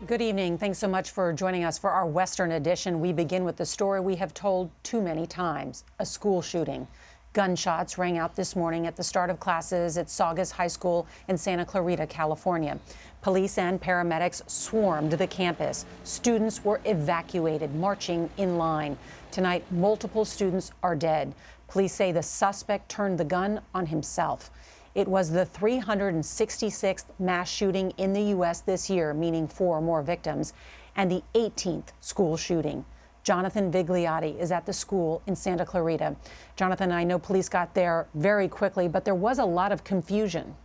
Good evening. Thanks so much for joining us for our Western edition. We begin with the story we have told too many times, a school shooting. Gunshots rang out this morning at the start of classes at Saugus High School in Santa Clarita, California. Police and paramedics swarmed the campus. Students were evacuated, marching in line. Tonight, multiple students are dead. Police say the suspect turned the gun on himself. It was the 366th mass shooting in the U.S. this year, meaning 4 more victims, and the 18th school shooting. Jonathan Vigliotti is at the school in Santa Clarita. Jonathan, I know police got there very quickly, but there was a lot of confusion.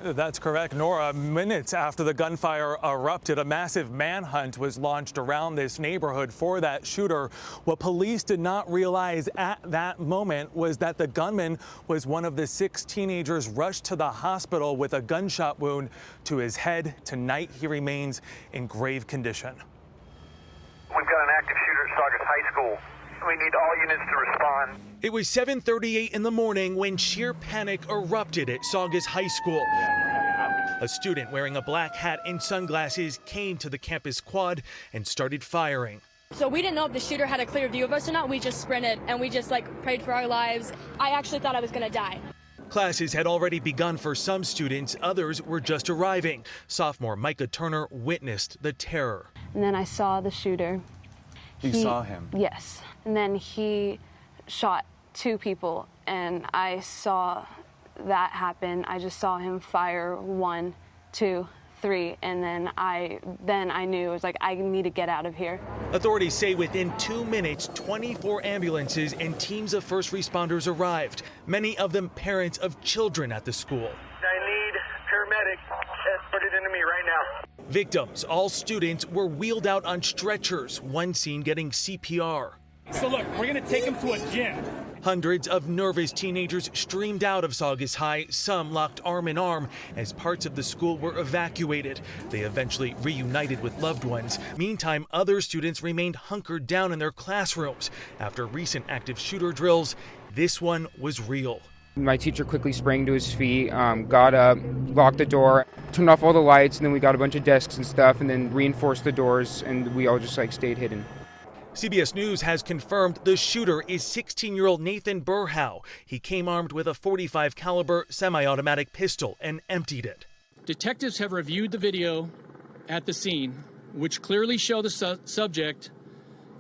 That's correct, Nora. Minutes after the gunfire erupted, a massive manhunt was launched around this neighborhood for that shooter. What police did not realize at that moment was that the gunman was one of the 6 teenagers rushed to the hospital with a gunshot wound to his head. Tonight, he remains in grave condition. We've got an active shooter at Saugus High School. We need all units to respond. It was 7:38 in the morning when sheer panic erupted at Saugus High School. A student wearing a black hat and sunglasses came to the campus quad and started firing. So we didn't know if the shooter had a clear view of us or not. We just sprinted and we just prayed for our lives. I actually thought I was going to die. Classes had already begun for some students. Others were just arriving. Sophomore Micah Turner witnessed the terror. And then I saw the shooter. You saw him? Yes. And then he shot 2 people, and I saw that happen. I just saw him fire 1, 2, 3, and then I knew, it was like, I need to get out of here. Authorities say within 2 minutes, 24 ambulances and teams of first responders arrived, many of them parents of children at the school. I need paramedics escorted into me right now. Victims, all students, were wheeled out on stretchers, one seen getting CPR. So look, we're going to take him to a gym. Hundreds of nervous teenagers streamed out of Saugus High, some locked arm in arm as parts of the school were evacuated. They eventually reunited with loved ones. Meantime, other students remained hunkered down in their classrooms. After recent active shooter drills, this one was real. My teacher quickly sprang to his feet, got up, locked the door, turned off all the lights, and then we got a bunch of desks and stuff, and then reinforced the doors, and we all just stayed hidden. CBS News has confirmed the shooter is 16-year-old Nathan Burhow. He came armed with a .45 caliber semi-automatic pistol and emptied it. Detectives have reviewed the video at the scene, which clearly show the subject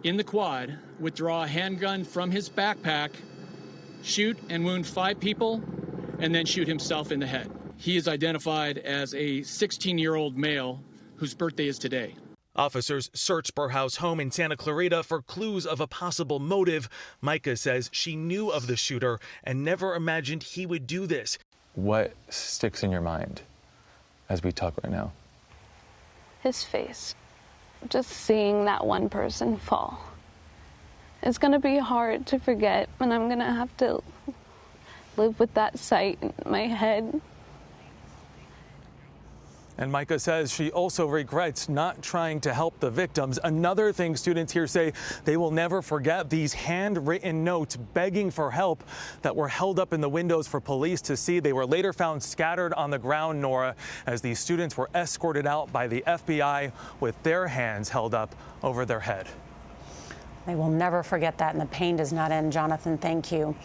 in the quad withdraw a handgun from his backpack, shoot and wound 5 people, and then shoot himself in the head. He is identified as a 16-year-old male whose birthday is today. Officers searched Burhow's home in Santa Clarita for clues of a possible motive. Micah says she knew of the shooter and never imagined he would do this. What sticks in your mind as we talk right now? His face. Just seeing that one person fall. It's going to be hard to forget, and I'm going to have to live with that sight in my head. And Micah says she also regrets not trying to help the victims. Another thing students here say they will never forget, these handwritten notes begging for help that were held up in the windows for police to see. They were later found scattered on the ground, Nora, as these students were escorted out by the FBI with their hands held up over their head. They will never forget that, and the pain does not end. Jonathan, thank you.